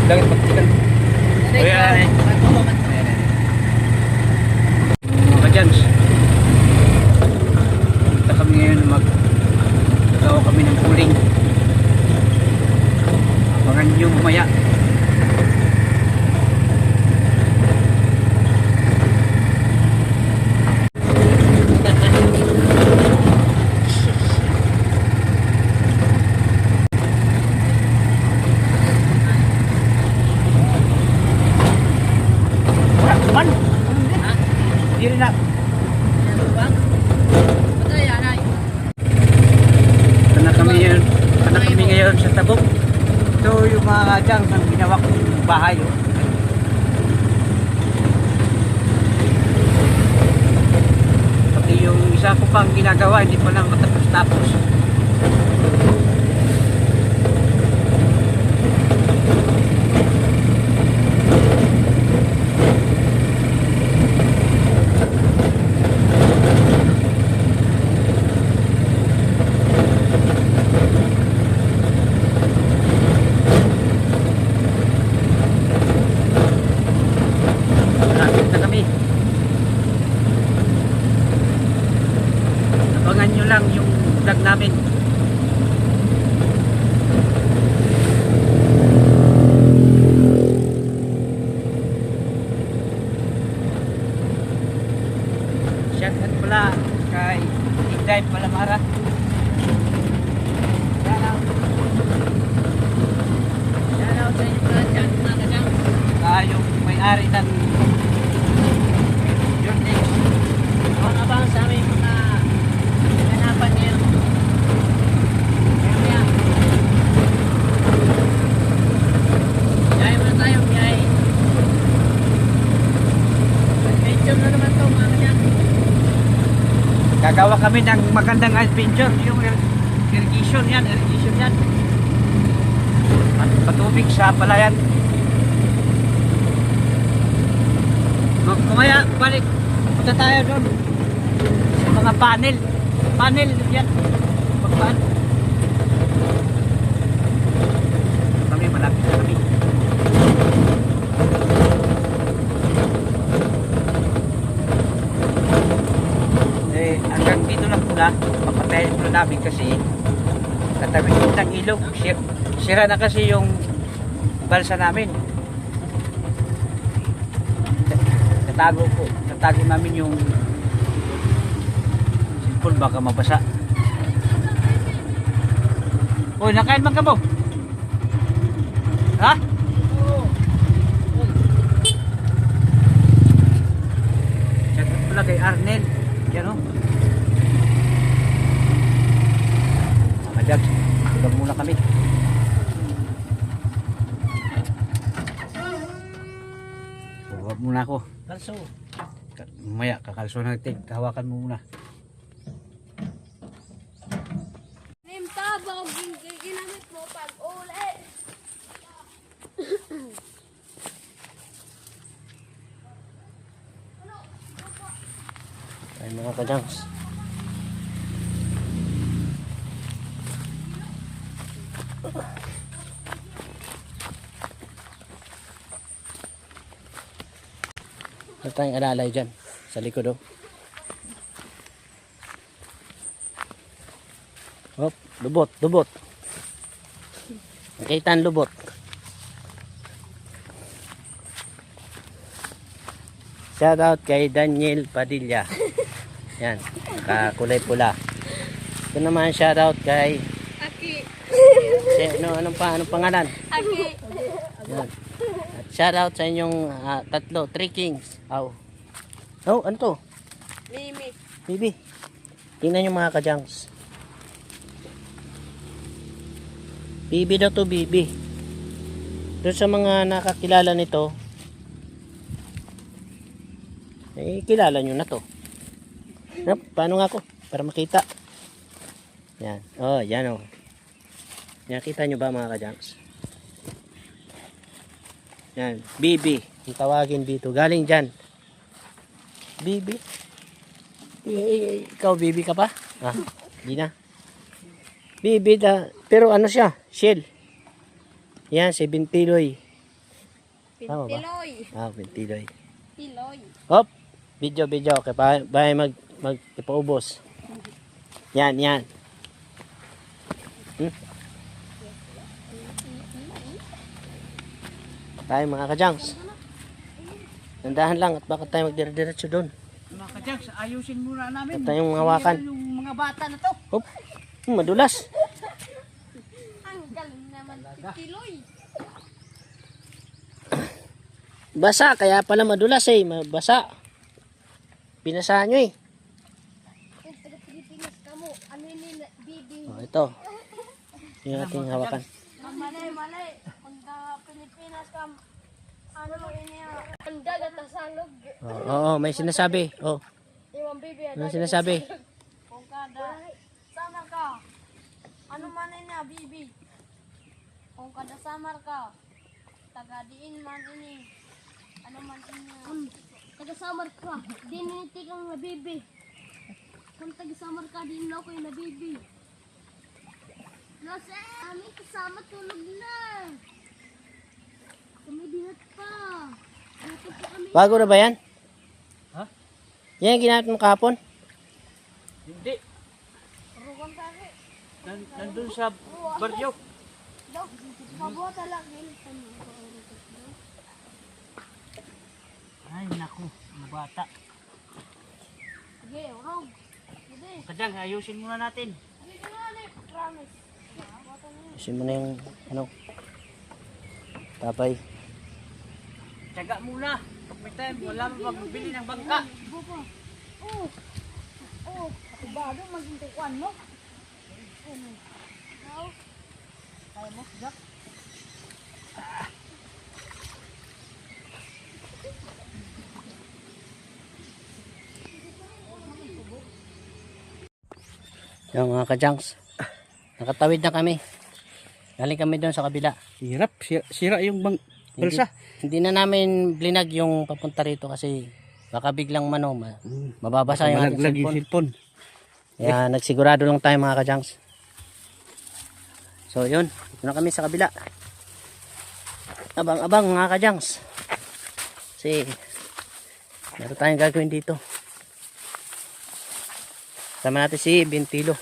Langit magtikan. Ayan. Mga Jans. Punta kami ngayon gawa kami ng uling. Abangan nyo mamaya. Diri na. Kana kami ngayon sa Tabok. Ito yung mga kadyang ang ginawa kong bahay. Oh. Pati yung isa ko pang ginagawa, hindi pa lang matapos-tapos. Abangan nyo lang yung vlog namin. Shoutout pala kay Inday Palamara. Shoutout sa inyo pala dyan mga kadyang. Yung may-ari ng your next. Mga abang sa aming mga hanapan ngayon. Kaya muna tayo, biyay. Adventure na naman ito mga kanya. Gagawa kami ng magandang adventure. Yung irrigation yan. Patubig sa palayan. Kumaya, balik. Punta tayo doon. Sa mga panel yan. Pagpaan. Kami, malapit na kami. Hanggang dito lang muna. Papatayin muna namin kasi katabi ng ilog. Sira na kasi yung balsa namin. Tatago namin yung cellphone, baka mabasa. Uy, nakain man ka mo? Ha? Shoutout pala kay Arnel. Yan o. Mga Jags, tulog muna kami. Tulog muna ako. Kalso. Mamaya, kakalso natin. Hawakan mo muna. Nimtabog, ginamit mo pag uli. Ay mga kadyans. Ano tayong alalay dyan sa likod oh. Hop, lubot. Nakita ang lubot. Shout out kay Daniel Padilla. Yan, kakulay pula. Ito naman shout out kay Aki. anong pangalan? Aki. Yan. At shout out sa inyong tatlo, 3 kings. Oh, ano to? Mimi. Bibi. Tingnan nyo mga kajangs. Bibi daw to, bibi. Doon sa mga nakakilala nito, kilala nyo na to. Paano nga ako? Para makita. Yan. Oh, yan oh. Yan, kita nyo ba mga kajangs? Yan. Bibi. Yung tawagin dito. Galing dyan. Bibi. Ikaw, bibi ka pa? Hindi na. Bibi da. Pero ano siya? Shell. Yan, si Bintiloy. Tama ba? Pintiloy. Pintiloy. Tiloy. Hop! Video. Okay, bahay ipaubos. Yan. Tayo mga kajangs. Nandahan lang at baka tayo magdire-diretso doon. Mga kajags, ayusin muna namin. At tayong hawakan. Yung mga bata na to. Hop! Madulas. Ang galing naman Tiloy. Basa, kaya pala madulas basa. Pinasahan nyo Kung taga-Pilipinas ka mo, ano yun bibi? Ito. Yung ating hawakan. Mali. Kung taga-Pilipinas ka, ano mo yun yan? Ang dagat na salog. Oo, may sinasabi. Iwan bibi. Ano sinasabi? Kung kada samar ka, ano man yun bibi? Kung kada samar ka, taga-diin man ini. Ano man ini? Taga-samar ka, diniti kang nabibi. Kung taga-samar ka, din ako yung nabibi. Nasa aming kasama tulog na. Kami dinat pa. Dito pa kami. Bago na ba yan? Ha? Yan yung ginamit mo kahapon? Hindi. Rugan kaki. Nandun sa baryo. Dok, mabuha talaga yun. Ay, naku. Mga bata. Sige, urog. Sige. Kajang, ayusin muna natin. Sige na ulit. Promise. Bata na yun. Isin mo na yung tapay. Tsaga muna. Pag may time, wala mo magbili ng bangka. Bupa. Oh. Ako ba? Ano maging tukuan mo? Ano? Now? Kaya mo, Jack? Yung mga kajangs. Nakatawid na kami. Galing kami doon sa kabila. Hirap. Sira yung balsa. Hindi na namin blinag yung papunta rito kasi baka biglang mababasa yung ating Malaglag yung cellphone. cellphone. Kaya nagsigurado lang tayo mga kajangs. So yun, ito na kami sa kabila. Abang-abang mga kajangs. Kasi meron tayong gagawin dito. Sama natin si Bintilo.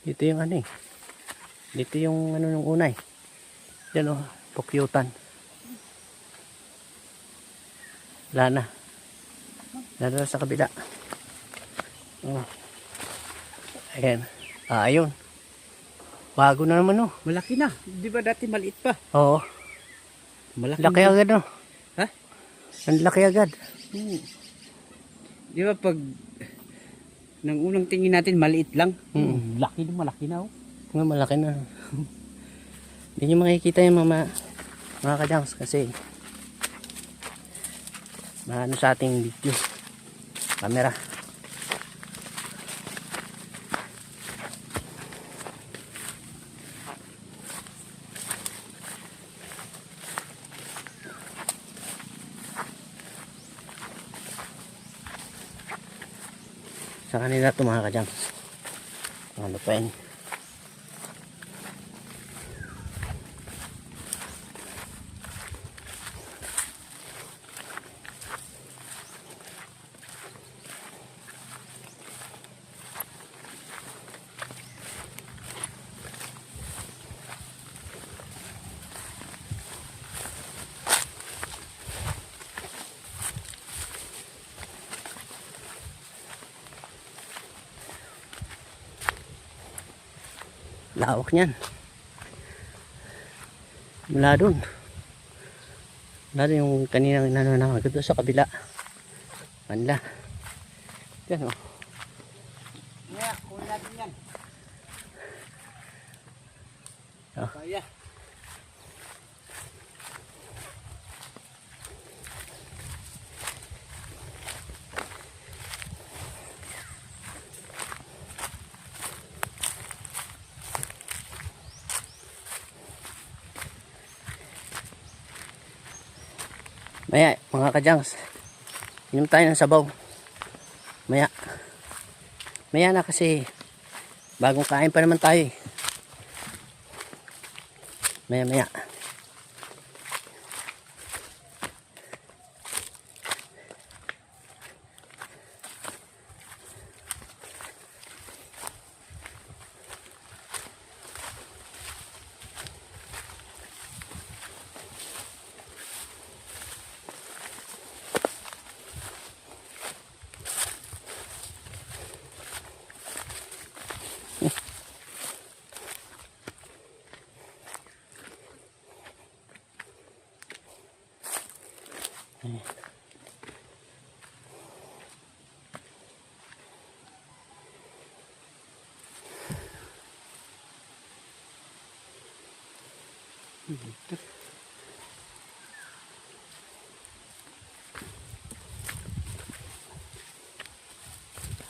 Dito yung dito yung ng unay. Yan pukyutan. Wala na. Lalo sa kabila. Ayan. Ayun. Bago na naman Malaki na. Di ba dati maliit pa? Oo. Malaki Laki agad Ha? Ang laki agad. Di ba pag nang unang tingin natin maliit lang? Malaki na Nga malaki na. Hindi nyo makikita yung mga kajangs kasi maano sa ating video camera. Sa kanila ito mga kajangs. Ano pa yun? Lawak niyan. Mula doon. Mula doon yung kaninang nananaw. Doon sa kabila. Manla. Yan Yeah, kunin natin yan. Kaya. Maya, mga kajangs. Inom tayo ng sabaw. Maya. Maya na kasi bagong kain pa naman tayo eh. Maya maya.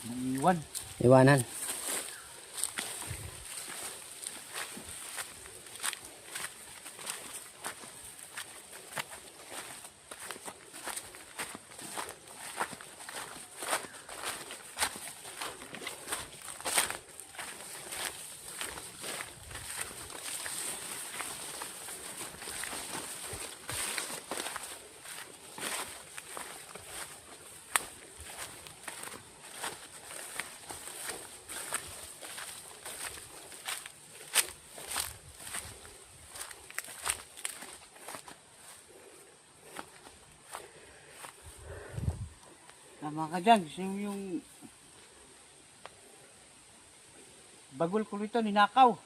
Naiwan. Iwanan. Tama ka dyan. Yung bagol ko rito, ninakaw.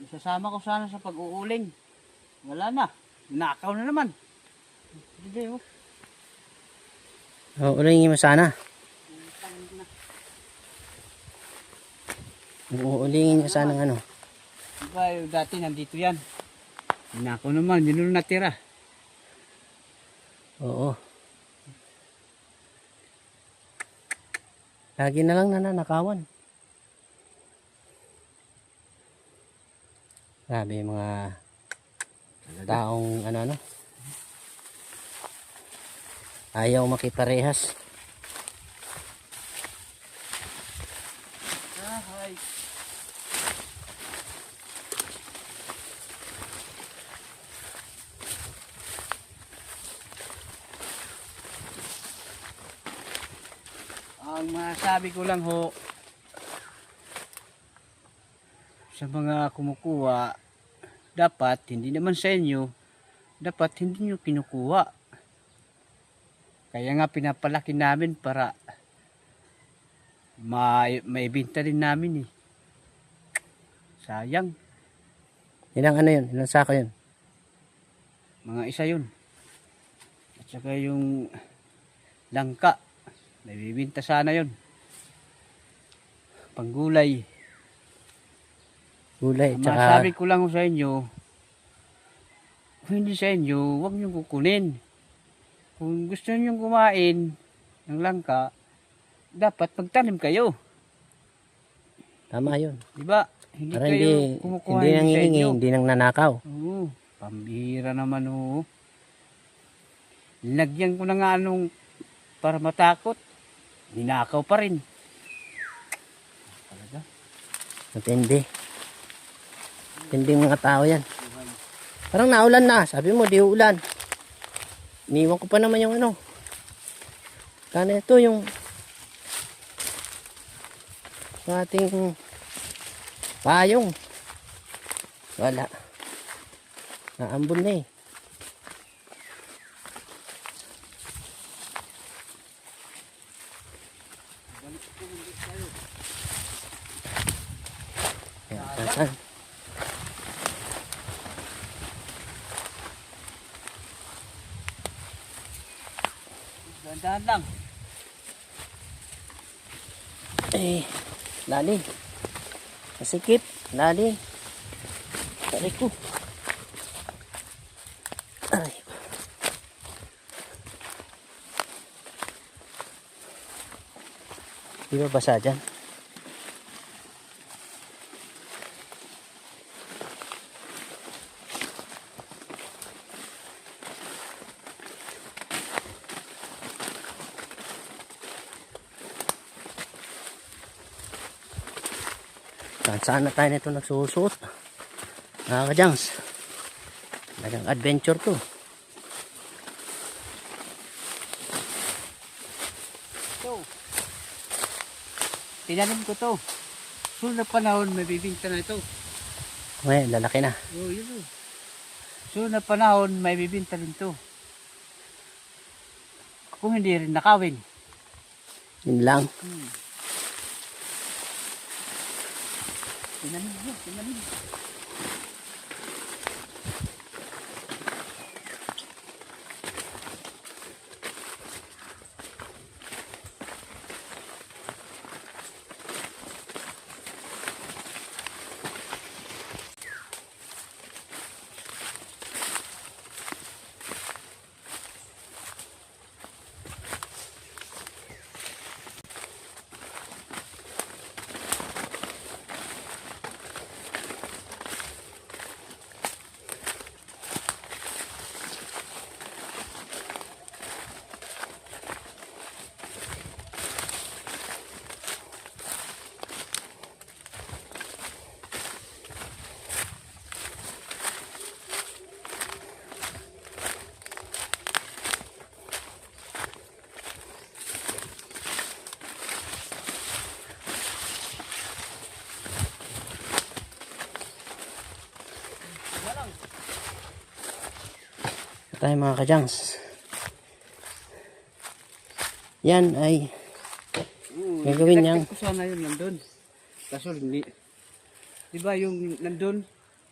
Isasama ko sana sa pag-uuling. Wala na. Ninakaw na naman. Hindi oh. Uulingin mo sana. Uulingin mo sana ng ano. Diba yung dati nandito yan. Ninakaw naman. Yun yung natira. Oo. Lagi na lang nananakawan. Grabe yung mga taong ano. Ayaw makiparehas. Ay. Ang masabi ko lang ho sa mga kumukuha, dapat hindi naman sa inyo, dapat hindi nyo kinukuha. Kaya nga pinapalaki namin para maibenta din namin eh. Sayang, Ilang ano yun? Ilang sako yun? mga isa yun. At saka yung langka, naibibenta sana yun. Panggulay. Gulay. Ang Tsaka masabi ko lang sa inyo, kung hindi sa inyo, huwag niyong kukunin. Kung gusto niyong kumain ng langka, dapat magtanim kayo. tama yun. Di ba? Hindi Para kayo hindi, kumukuha hindi sa nangihingi, inyo. hindi nang nanakaw. Oo, pambihira naman oo. Linagyan ko na nga anong para matakot. Ninakaw pa rin. Talaga? Matindi. Matinding mga tao yan. Parang naulan na. Sabi mo, di uulan. Iniwan ko pa naman yung ano. Sana ito yung ating payong. Wala. Naambon na eh. Ayan, saan? Dahan-dahan lang. Eh, lalim. Masikip. Lalim. Tarik ko. Ay. Di ba basa dyan? Saan na tayo nito nagsusuot. Mga kadyans. Talagang adventure to. So, tinanim ko to. Sunod na panahon, may bibinta na ito. Ngayon, lalaki na. Oh, yun o. Sunod na panahon, may bibinta rin to. Kung hindi rin nakawin. Yun lang. Tinanim yun, tinanim. Tayo mga kadyans. Yan ay gagawin niyang. Ko sana yun nandun. Kaso hindi. Diba yung nandun,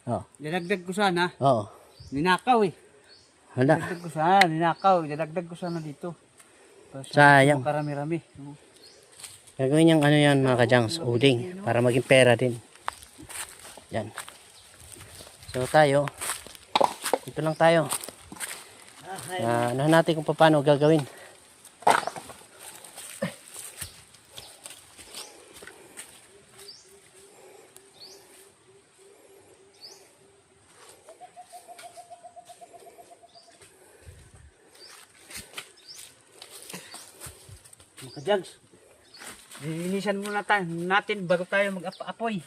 Oh. dinagdag ko sana, Oo. ninakaw eh. Wala. Dinagdag ko sana, ninakaw. Dinagdag ko sana dito. Sayang. Karami-rami. Gagawin niyang ano yan mga kadyans. Uding. Para maging pera din. Yan. So tayo. Ito lang tayo. Ano natin kung paano gagawin. Mga kajags, lilinisan muna natin bago tayo mag-apoy.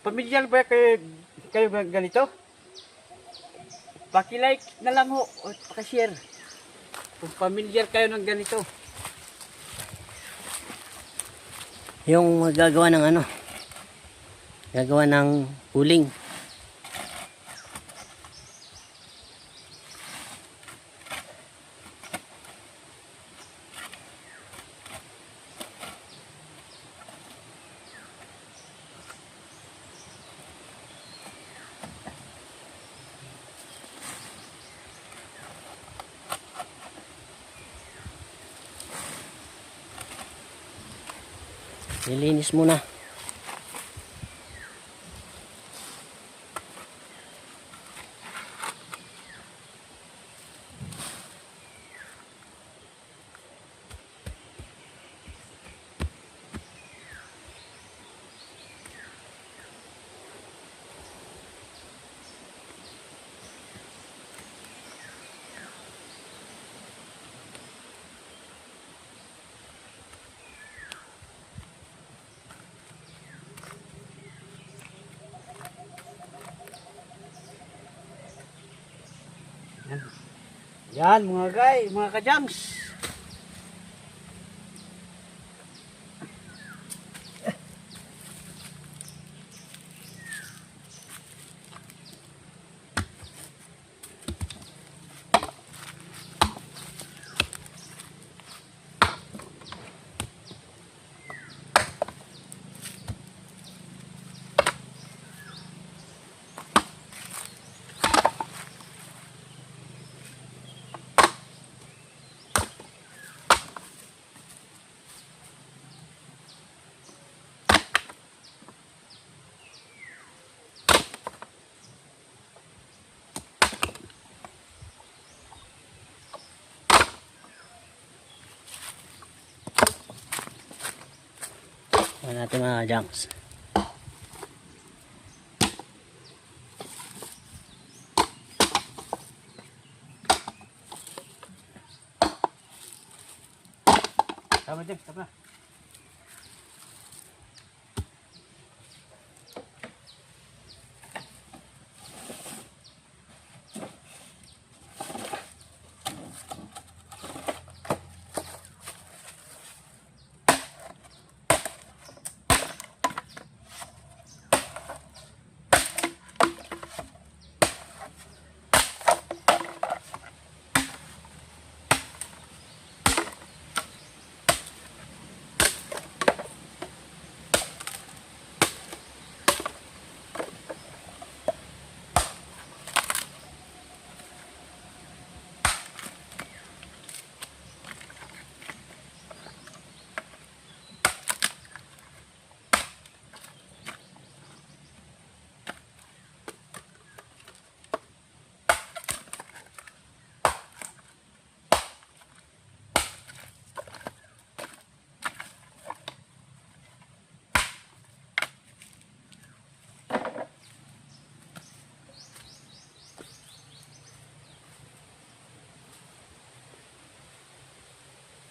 Pamilyar ba kayo ganito? Paki-like na lang ho o paki-share. Kung pamilyar kayo ng ganito. Yung gagawa ng ano. Gagawa ng uling. Nilinis muna. Yan mga kajams. Kuha natin mga junks. Tama dyan, tama.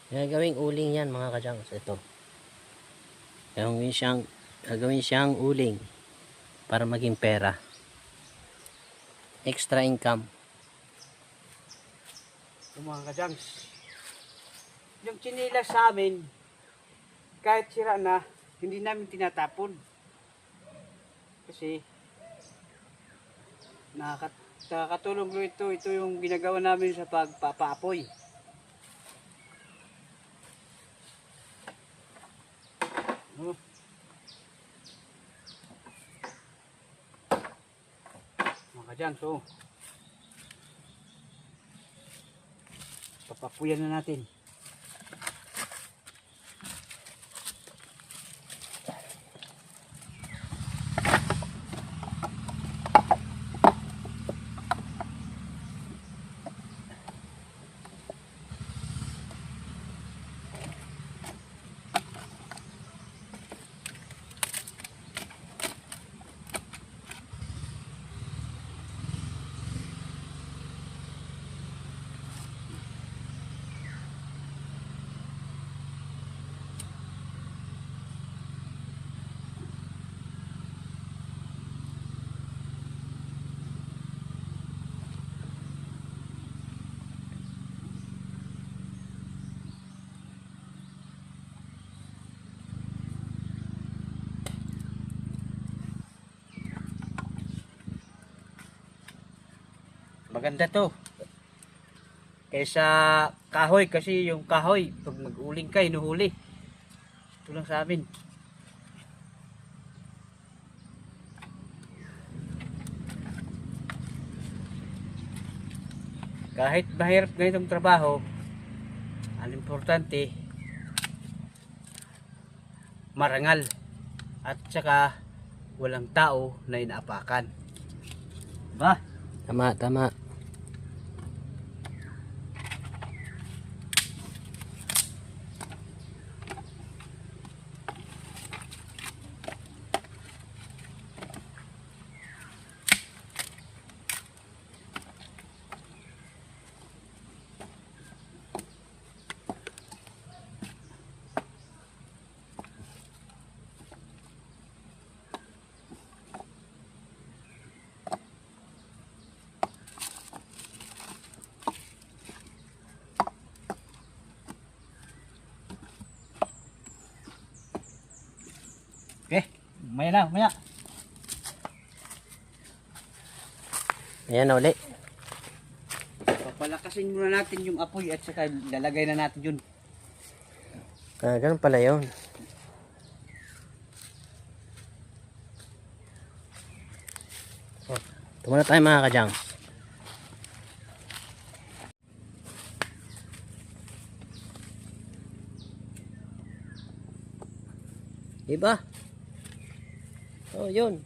Gagawing uling yan mga kajangs. Ito. Gagawin siyang uling para maging pera. Extra income. Yung mga kajangs. Yung chinilas sa amin, kahit sira na, hindi namin tinatapon. Kasi, nakakatulong ito. Ito yung ginagawa namin sa pagpapaapoy. Oh. Mga kajangs, so papapuyan na natin. Maganda to. Kaysa kahoy, kasi yung kahoy, pag mag-uling ka, inuhuli. Ito lang sa amin. Kahit mahirap ganitong trabaho, ang importante, marangal. At saka, walang tao na inaapakan. Diba? Tama, tama. Okay, maya na, maya. Ayan na uli. Papalakasin muna natin yung apoy at saka lalagay na natin yun. Ganun pala yun. Ito muna tayo mga kajangs. Diba? Oh, yun.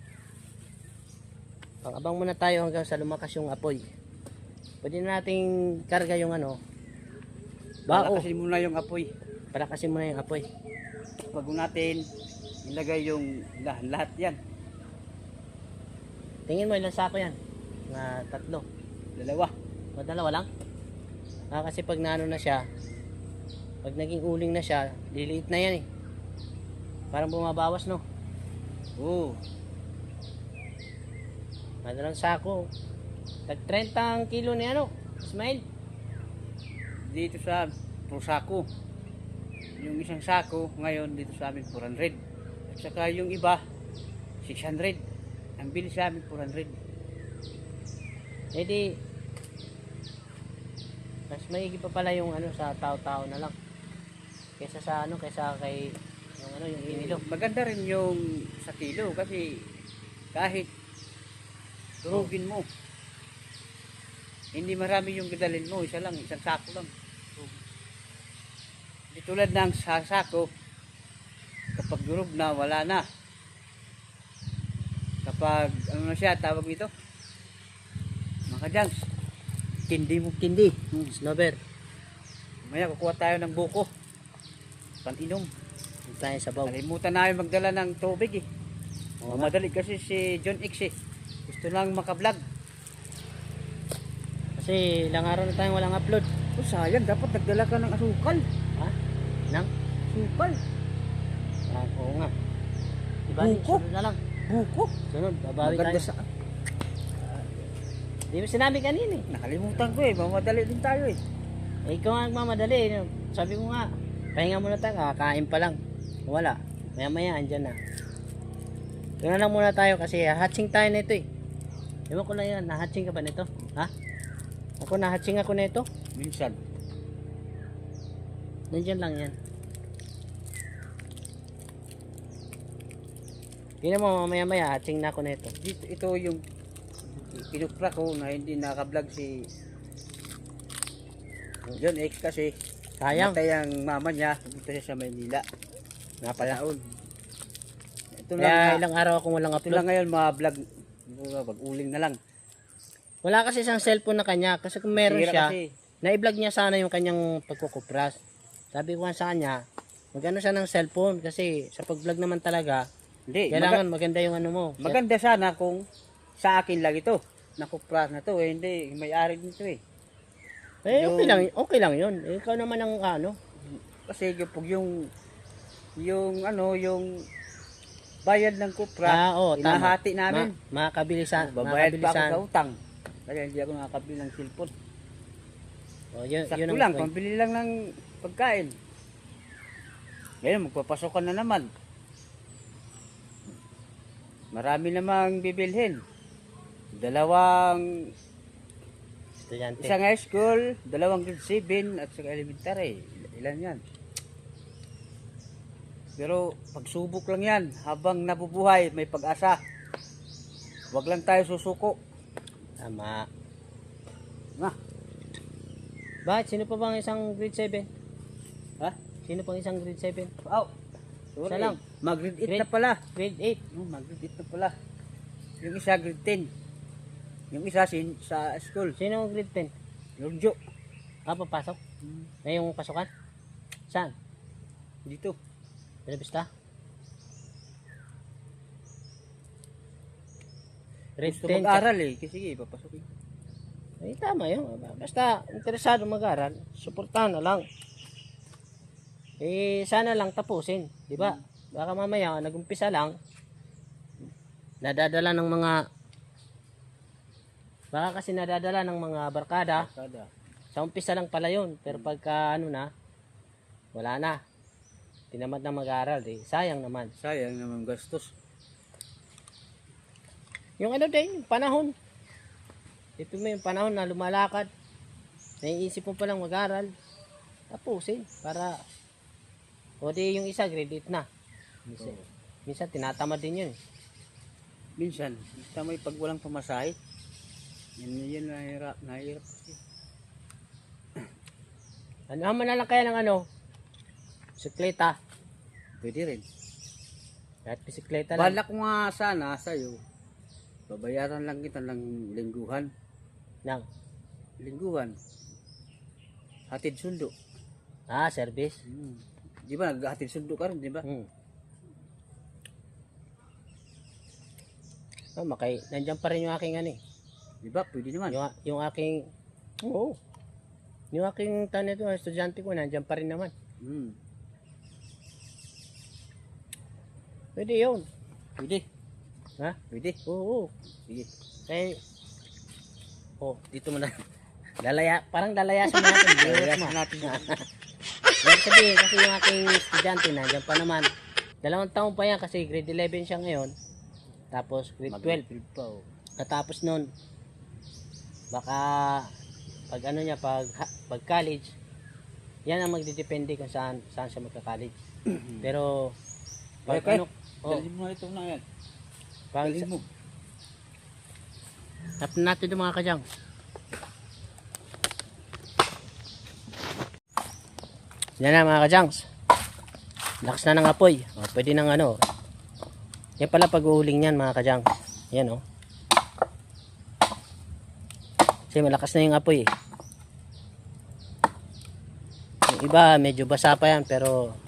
Pang-abang muna tayo hanggang sa lumakas yung apoy. Pwede na nating karga yung ano. Bao. Palakasin muna yung apoy. Palakasin muna yung apoy. Bago natin ilagay yung lahat yan. Tingin mo ilang sako yan? Na 3. Dalawa. O 2 lang? Kasi pag naano na siya, pag naging uling na siya, liliit na yan eh. Parang bumabawas, no? Oo. Madalang sako. Tag 30 ang kilo ni ano, Ismail. Dito sa Prosako. Yung isang sako ngayon dito sa amin 400. At saka yung iba 600. Ang bili sa amin 400. Eh di, mas maigi pa pala yung ano sa tao-tao na lang. Kaysa sa ano, kaysa kay yung ano, yung kinilo. Maganda rin yung sa kilo kasi kahit durugin mo, hindi marami yung dadalhin mo, isa lang, isang sako lang. Di tulad ng sako, kapag durog na, wala na. Kapag, ano na siya, tawag nito? Mga kadyans, tindi mo. Kindi, snowber. Maya, kukuha tayo ng buko. Paninom. Huwag tayo sa baw. Kalimutan namin magdala ng tubig eh. Oo nga. Madali kasi si John X eh. Gusto lang makablog. Kasi ilang araw na tayong walang upload. Oh, sayang, dapat nagdala ka ng asukal. Ha? Nang? Asukal. Oo nga. Diba, Buko? sunod na lang. Buko. Sunod, babawi Maganda tayo. sa... Di mo sinabi kanina eh. Nakalimutan ko eh. Mamadali din tayo eh. Eh, ikaw nga nagmamadali. Sabi ko nga, pahinga muna tayo, kakain pa lang. Wala. Maya maya, andyan na. Tingnan lang muna tayo kasi hatching tayo nito eh. Ewan ko lang yan, nahatching ka ba nito? Ha? Ako nahatching ako nito. Minsan. Nandyan lang yan. Tingnan mo, mamaya maya, hatching na ako nito. Ito yung pinupra ko na hindi nakablog si John X kasi Sayang. matay ang mama niya. Pumunta siya sa Maynila. Napalaon. Ito lang, Kaya ilang araw akong walang ito lang upload. ngayon mga vlog. Pag-uling na lang. Wala kasi isang cellphone na kanya. Kasi kung meron Sira siya, kasi. na-vlog niya sana yung kanyang pagkukupras. Sabi ko nga sa kanya, mag-ano siya ng cellphone kasi sa pag-vlog naman talaga, Hindi. kailangan maganda yung ano mo. Maganda sana kung sa akin lang ito. Nakupras na to eh. Hindi. May-ari nito eh. Eh, yung- okay lang yun. Eh, ikaw naman ang ano. Kasi yung bayad ng kupra, Oo, tama. hinahati namin. Makakabilisan. Babayad pa ako Makakabilisan. sa utang. Kaya hindi ako nakakabili ng cellphone. Oh, yun Sakto ang lang, point. pambili lang ng pagkain. Ngayon, magpapasokan na naman. Marami namang bibilhin. Estudyante. Isang high school, 2 grade 7 at saka elementary. Ilan yan? Pero pagsubok lang yan. Habang nabubuhay, may pag-asa. Huwag lang tayo susuko. Tama. Nga. Bakit? Sino pa bang isang grade 7? Ha? Sino pang isang grade 7? Oh, sorry. Isa lang. Mag-grade 8 na Grade- pala. Grade 8. No, mag-grade 8 na pala. Yung isa grade 10. Yung isa sa school. Sino ang grade 10? Lorjo. Papasok? Ngayong pasukan? Saan? Dito. Revista? Grade Gusto 10 ka. mag-aral eh. Kasi sige, papasokin. Eh, tama yun. Basta interesado mag-aral, suportahan na lang. Eh, sana lang tapusin. Di ba? Baka mamaya, nag-umpisa lang, nadadala ng mga, baka kasi nadadala ng mga barkada, Kada. sa umpisa lang pala yun. Pero pagka ano na, wala na. Tinamad na mag-aral. Eh, sayang naman. Sayang naman gastos. Yung ano din, yung panahon. Ito mo yung panahon na lumalakad. Naiisip mo palang mag-aral. Tapusin. Para, o di yung isa, grade 8 na. Minsan tinatamad din yun. Minsan, basta may pag walang pamasahe. Yan nahirap kasi. Ano man na lang kaya ng ano, bisikleta. Pwede rin. Kahit bisikleta lang. Balak ko nga sana sa'yo. Babayaran lang kita ng lingguhan. Nang, Lingguhan. Hatid sundo. service. Di ba naghatid sundo ka rin, di ba? Nandiyan pa rin yung aking ano eh. Di ba? Pwede naman. Yung aking, oo. Yung aking tanito, estudyante ko, nandiyan pa rin naman. Hmm. Pwede yun. Pwede. Ha? Pwede. Oo. Sige. Eh, dito mo na. Parang lalayasan natin. Lalayasan natin. Ibig sabihin, kasi yung aking estudyante, nandiyan pa naman. 2 taon pa yan kasi grade 11 siya ngayon. Tapos grade 12. Pa, oh. Katapos nun, baka pag ano niya, pag college, yan ang magdidepende kung saan siya magka-college. Pero pag Okay. dalhin mo na ito na yan. pag Dalhin mo. tap natin ito mga kadyang. Yan na mga kadyangs. Lakas na ng apoy. Pwede nang ano. Yan pala pag-uuling niyan mga kadyang. Yan Kasi malakas na yung apoy eh. Yung iba medyo basa pa yan pero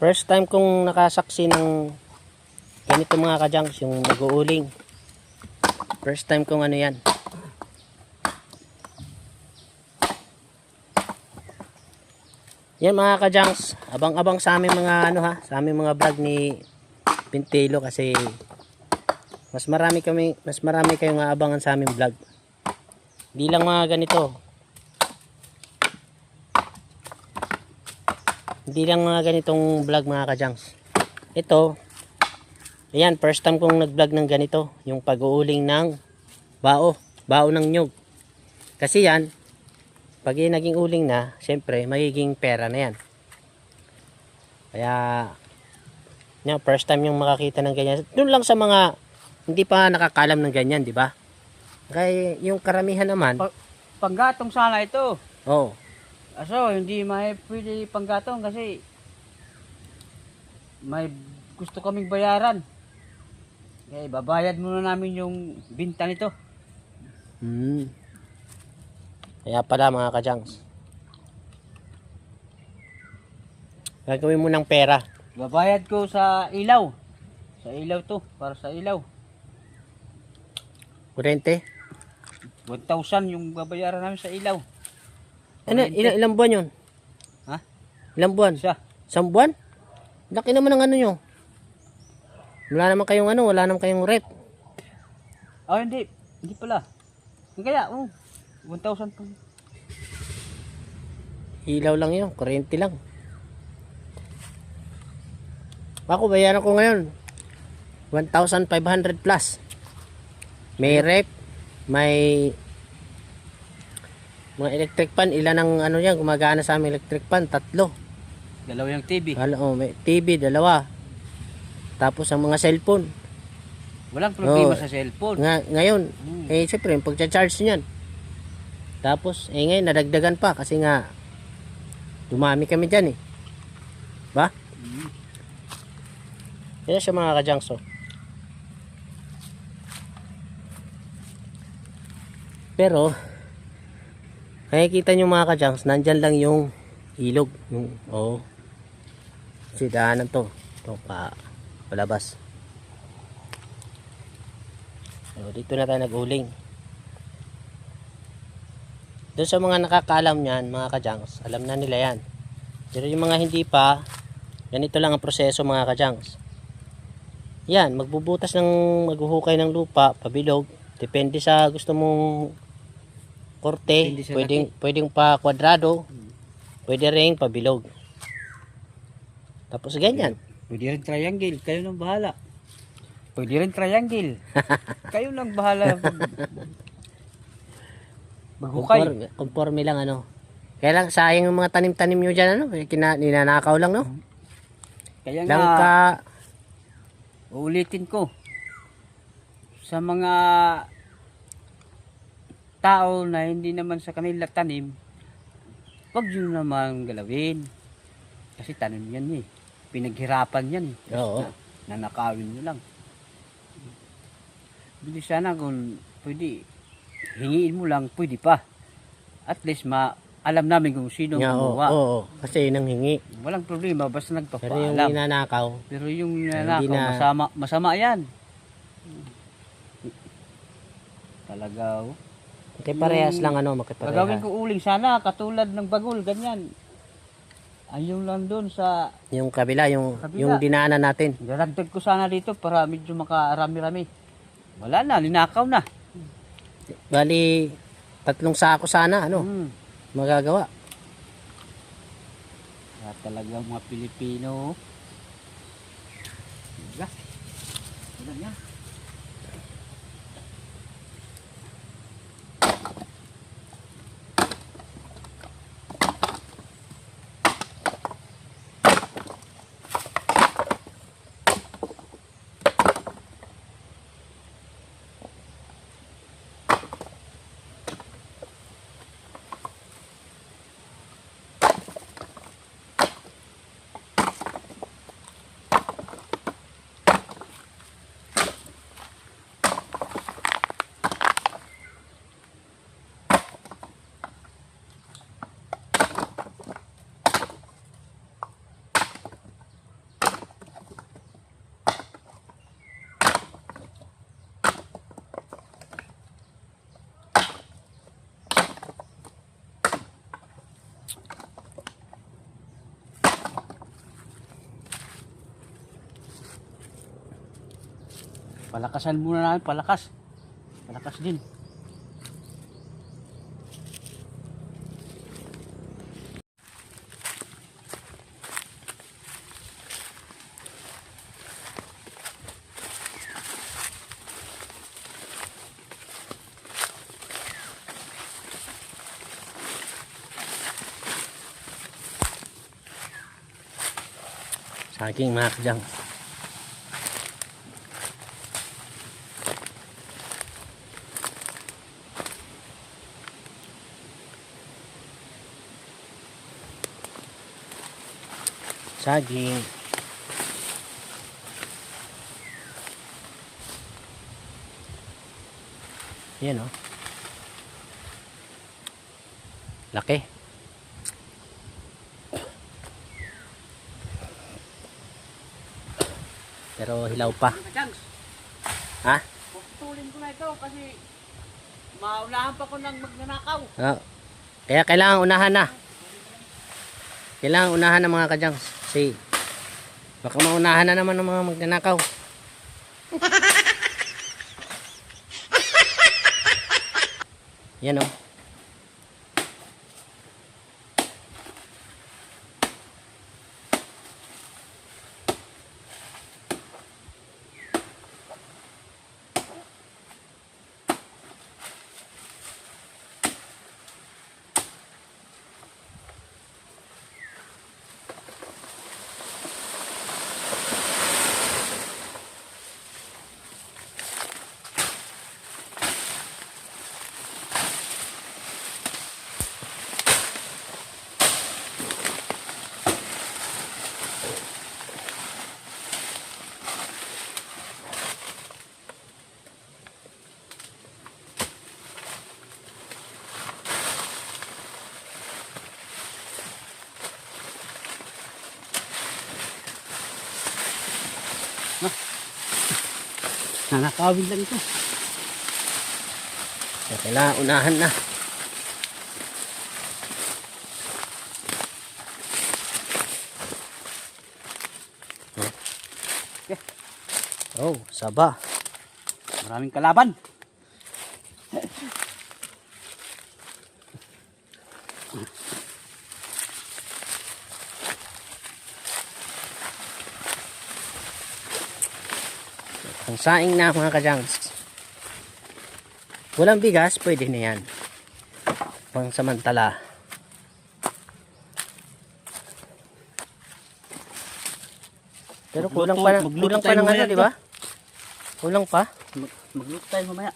first time kong nakasaksi ng ganito mga kadyangs, yung nag-uuling. First time kong ano yan. Yan mga kadyangs, abang-abang sa aming mga ano sa aming mga vlog ni Pintelo kasi mas marami kayong aabangan sa aming vlog. Hindi lang mga ganito. Hindi lang mga ganitong vlog mga kadyangs. Ito, ayan, first time kong nag-vlog ng ganito. Yung pag-uuling ng bao ng nyug. Kasi yan, pag naging uling na, syempre, magiging pera na yan. Kaya, yan, first time yung makakita ng ganyan. Doon lang sa mga hindi pa nakakalam ng ganyan, di ba? Kaya yung karamihan naman, Panggatong sana ito. oh, Aso, hindi may pwede panggatong kasi may gusto kaming bayaran. Kaya babayad muna namin yung binta nito. Kaya pala mga kadyangs. Gagawin mo ng pera. Babayad ko sa ilaw. Sa ilaw to, para sa ilaw. Kurente. 1,000 yung babayaran namin sa ilaw. Ano, ilang buwan yun? Ha? Ilang buwan? Siya. 1 buwan? Laki naman ng ano nyo. Wala naman kayong rep. Oh, hindi. Hindi pala. Kaya, 1,000 pa. Ilaw lang yun, kurente lang. Ako, bayaran ko ngayon 1,500 plus. May rep, may mga electric pan. Ilan ang ano yan, gumagana sa aming electric pan? 3. Dalawa yung TV. May TV, 2. Tapos ang mga cellphone. Walang problema sa cellphone. Ngayon, siyempre, yung pagcha-charge niyan. Tapos, ngayon, nadagdagan pa kasi nga, dumami kami dyan eh. Ba? Kaya siya mga kadyangso. Pero, nakikita nyo mga kadyangs, nandyan lang yung ilog. Kasi daanan to. Ito palabas. So, dito na tayo nag-uling. Doon sa mga nakakaalam niyan, mga kadyangs, alam na nila yan. Pero yung mga hindi pa, ganito lang ang proseso mga kadyangs. Yan, maghuhukay ng lupa, pabilog. Depende sa gusto mong korte, pwedeng pa kwadrado, pwede ring pabilog. Tapos ganyan. Pwede rin triangle. Kayo nang bahala. Pwede rin triangle. Kayo nang bahala. Maghukay. Conforme lang ano. Kaya lang sayang yung mga tanim-tanim nyo dyan ano. Ninanakaw lang no. Kaya Lang nga, uulitin ko. Sa mga tao na hindi naman sa kanila tanim, wag yun naman galawin. Kasi tanim yan eh. Pinaghirapan yan eh. Oo. Nanakawin nyo lang. Hindi sana kung pwede, hingiin mo lang, pwede pa. At least alam namin kung sino Oo, gumawa. oo. Kasi yun ang hingi. Walang problema, basta Pero yung nagpapaalam. ninanakaw, Pero yung Hindi nanakaw, na- masama yan. Talaga, oh. parehas lang ano, Gagawin makiparehas. ko uling sana, katulad ng bagol, ganyan. Ayun lang doon sa, Yung kabila, Kabila. yung dinaanan natin. daragdag ko sana dito para medyo makarami-rami. Wala na, linakaw na. Bali, 3 sako sana, ano, magagawa. Kaya talaga mga Pilipino. Diba? Ilan yan? Palakasan muna namin, palakas. Palakas din. Saging mga kadyang. Saging. Yan o. Laki. Pero hilaw pa. Ha? Puputulin ko na ito kasi maunahan pa ko ng magnanakaw. Ah, kaya kailangan unahan na. Kailangan unahan na mga kadyang. Kasi baka maunahan na naman ng mga magnanakaw. Yan o. Nanakawin lang ito. Kaya kailangan unahan na. Oh, saba. Maraming kalaban. Ang saing na mga kajangs. Walang bigas, pwede na yan. Pang samantala. Pero kulang pa, Magluto kulang pa tayo ng ano, mamaya di ba? Kulang pa. Magluto tayo mamaya.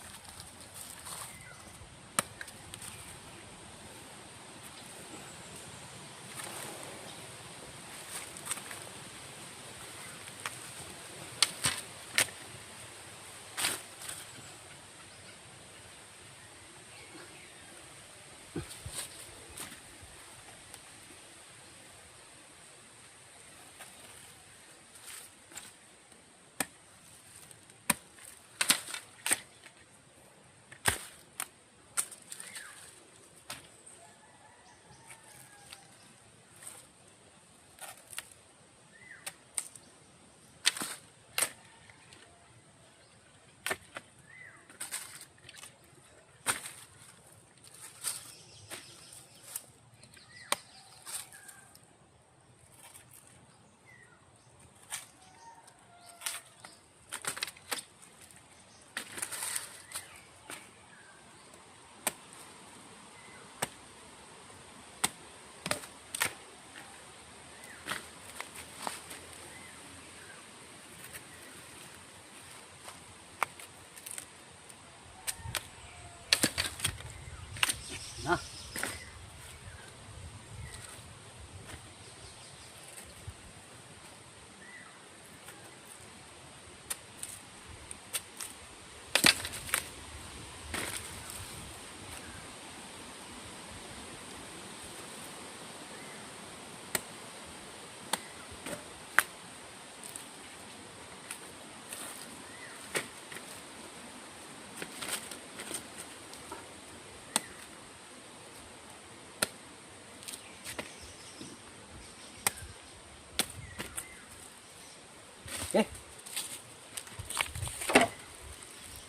Okay.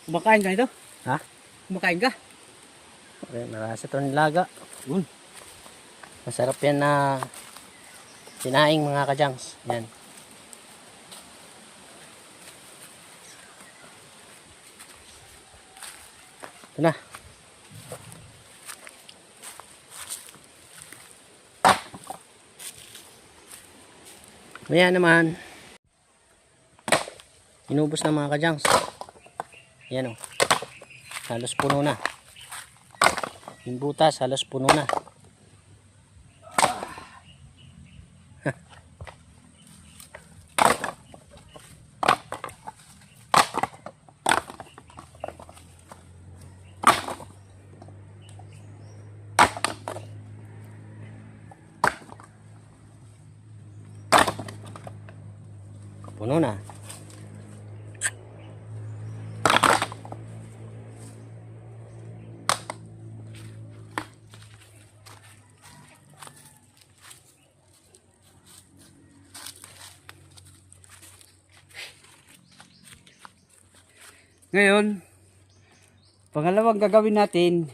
Kumakain ka nito? Ha? Kumakain ka? Okay, marasa ito nilaga. Masarap yan na sinaing mga kajangs. Yan. Ito na. Maya naman. Inubos na mga kajangs. Yan o. Halos puno na. Yung butas halos puno na. Puno na. Ngayon, pangalawang gagawin natin,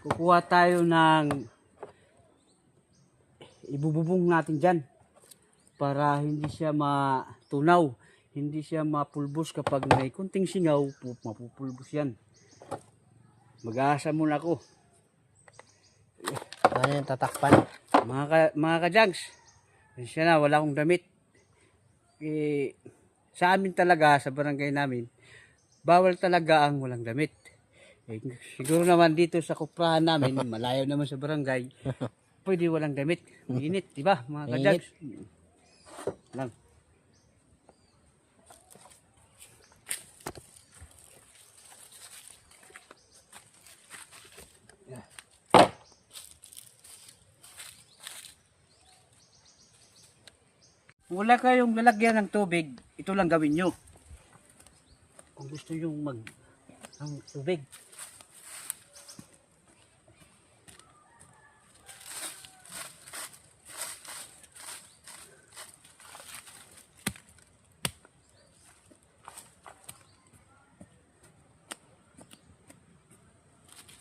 kukuha tayo ng ibububong natin dyan para hindi siya matunaw, hindi siya mapulbos. Kapag may kunting singaw, mapupulbos yan. Mag-aasa muna ako. Ano yung tatakpan? Mga kajags, siya na, wala akong damit. Sa amin talaga, sa barangay namin, bawal talaga ang walang damit. Siguro naman dito sa kuprahan namin, malayo naman sa barangay, pwede walang damit. Mainit, di ba mga kajags? Lang. Kung wala kayong lalagyan ng tubig, ito lang gawin nyo. Kung gusto nyo ang tubig.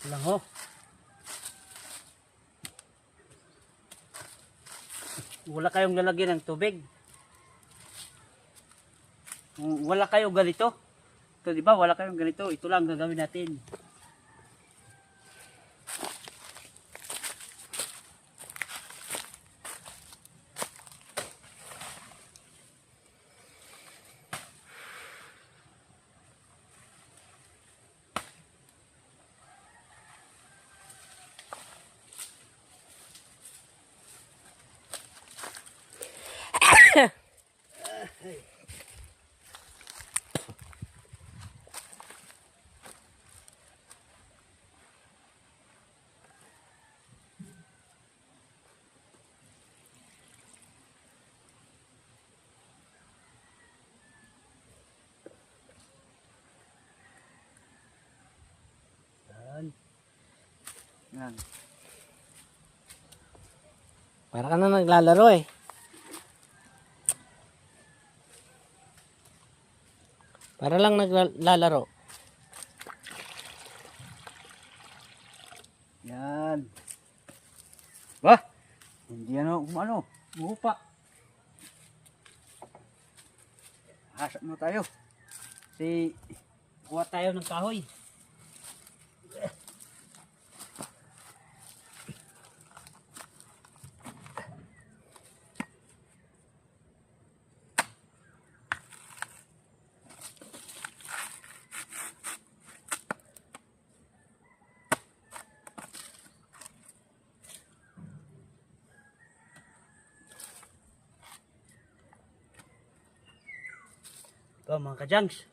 Ito lang ho. Wala kayong lalagyan ng tubig. Kung wala kayong ganito, ito di ba, wala kayong ganito, ito lang gagawin natin. Yan. Para ka na naglalaro eh. Para lang naglalaro. Yan. Bah, hindi ano, umupa. Hasap mo tayo. Kasi, kuha tayo ng kahoy. Ito mga kajangs.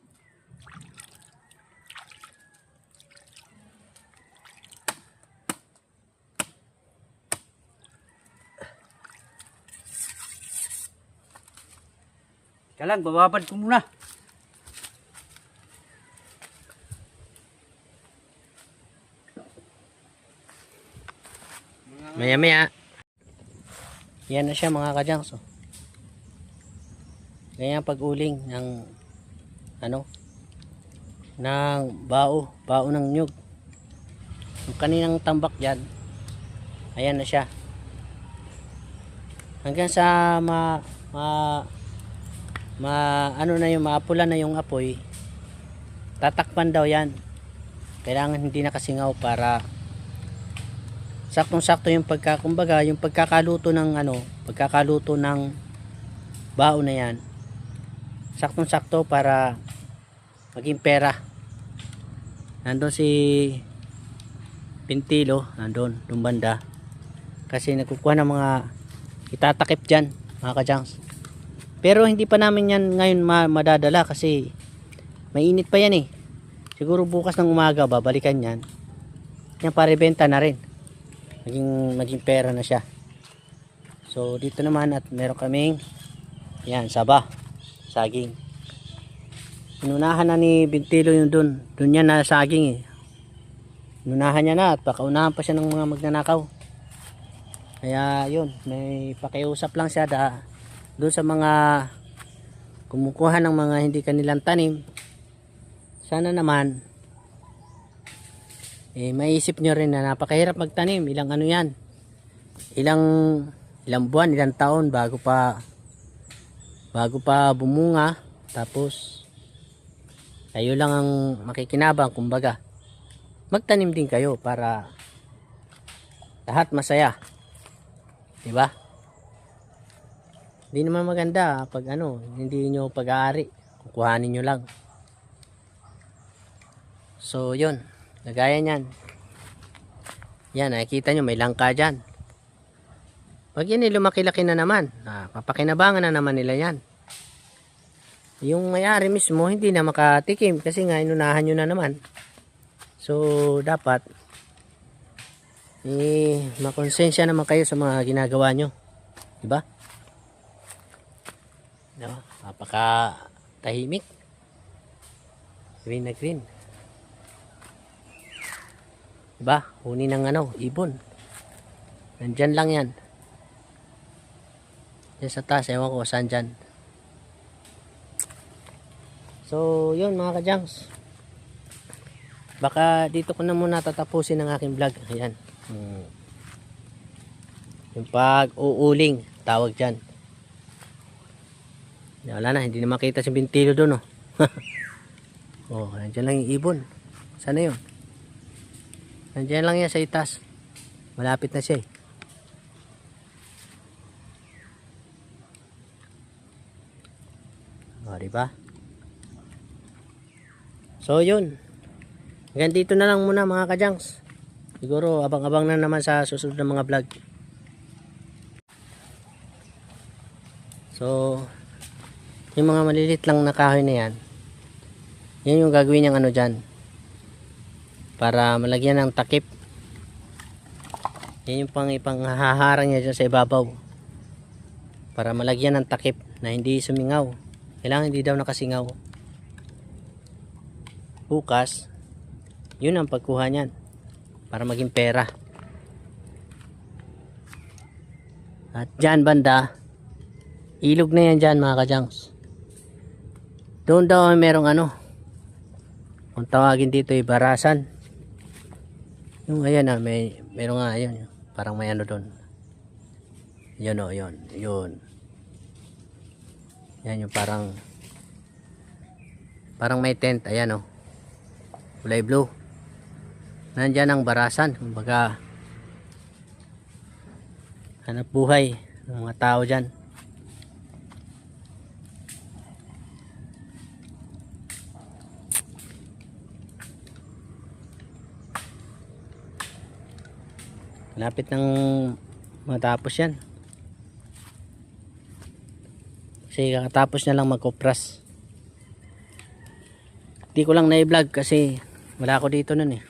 Teka lang, bababad ko muna. Maya maya. Yan na siya mga kajangs. Oh. ganyan pag-uling ng ano, ng bao ng nyug. Yung kaninang tambak dyan, ayan na siya. Hanggang sa ano na yung maapula na yung apoy, tatakpan daw yan. Kailangan hindi nakasingaw para saktong-sakto yung kumbaga yung pagkakaluto ng pagkakaluto ng bao na yan. Saktong-sakto para maging pera. Nandun si Pintilo, nandun, yung banda. Kasi nagkukuha ng mga itatakip dyan, mga kajangs. Pero hindi pa namin yan ngayon madadala kasi mainit pa yan eh. Siguro bukas ng umaga babalikan yan. Yan para ibenta na rin. Maging pera na siya. So dito naman at meron kaming yan, saba, saging. Inunahan na ni Bintilo yung dun yan na saging eh. Inunahan niya na at pakaunahan pa siya ng mga magnanakaw. Kaya yun, may pakiusap lang siya doon sa mga kumukuha ng mga hindi kanilang tanim. Sana naman maisip nyo rin na napakahirap magtanim. Ilang ano yan, ilang buwan, ilang taon bago pa bumunga. Tapos kayo lang ang makikinabang. Kumbaga magtanim din kayo para lahat masaya, diba? Hindi naman maganda pag hindi nyo pag-aari, kukuhanin nyo lang. So yun, nagaya nyan. Yan, nakikita nyo may langka dyan. Pag yan lumaki-laki na naman, papakinabangan na naman nila yan. Yung may-ari mismo hindi na makatikim kasi nga inunahan nyo na naman. So dapat makonsensya naman kayo sa mga ginagawa nyo, diba? No, napaka tahimik, green na green, diba? Huni ng ibon, nandyan lang yan, yan sa taas, ewan ko saan dyan. So yun mga kajangs, baka dito ko na muna tatapusin ang aking vlog. Ayan, yung pag-uuling tawag dyan. Wala na, hindi na makita si Bintilo doon, oh. Oh, nandiyan lang yung ibon. Sana yun, nandiyan lang yan sa itas, malapit na siya eh. O, diba? So yun, hanggang dito na lang muna mga kajangs. Siguro abang-abang na naman sa susunod na mga vlog. So yung mga malilit lang na kahoy na yan, yan yung gagawin niyang dyan para malagyan ng takip. Yan yung ipanghaharang niya dyan sa ibabaw para malagyan ng takip na hindi sumingaw. Kailangan hindi daw nakasingaw. Bukas yun ang pagkuha niyan para maging pera. At dyan banda, ilog na yan dyan mga kajangs. Doon daw merong kung tawagin dito ay barasan. Yung ayan meron nga ayun, parang may doon. Yun o, yun. Yan yung parang may tent, ayan o. Kulay blue. Nandyan ang barasan, kumbaga hanap buhay ng mga tao dyan. Malapit nang matapos yan. Kasi kakatapos na lang magkopras. Hindi ko lang na-vlog kasi wala ako dito nun eh.